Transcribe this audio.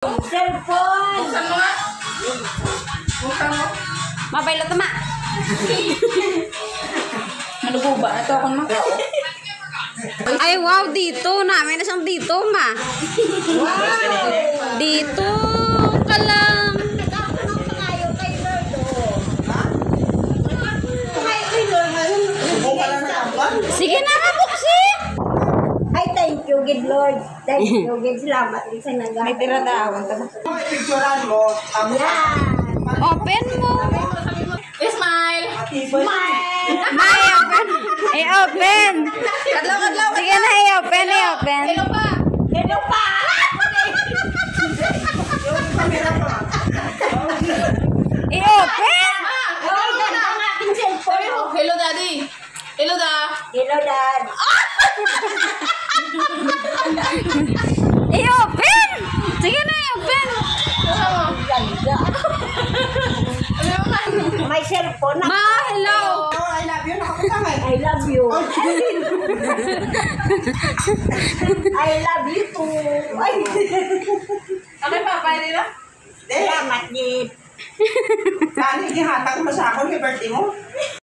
Cellphone! Buksan mo nga. Buksan mo. Mabaylo tama. Malubo ba? Ito akong makao. Ay, wow, dito. Namin na siyang dito, ma. Wow! Dito ka lang. Nagkakaroon pa kayo kay Lord, Kay Lord, Sige na, kabuksi. Ay, thank you, good Lord. Thank you, good. Salamat din sa nag- May tira daw. Picturean mo. Yan. Open mo. Smile. May open. I-open. Kadlaw, kadlaw. Sige na, i-open, i-open. Hello pa. Hello pa! I-open. Oh, ganda ang aking cellphone. Sabi mo, hello daddy. Hello da. Hello, Dad. I-open. Sige na, i-open. Ganda. Sabi mo nga. May cellphone na. Ma, hello. Oh, I love you. Nakapatangay. I love you. I love you too. Ay. Okay pa, pwede na? Salamat, Jit. Saan hihatag mo sa ako, birthday mo?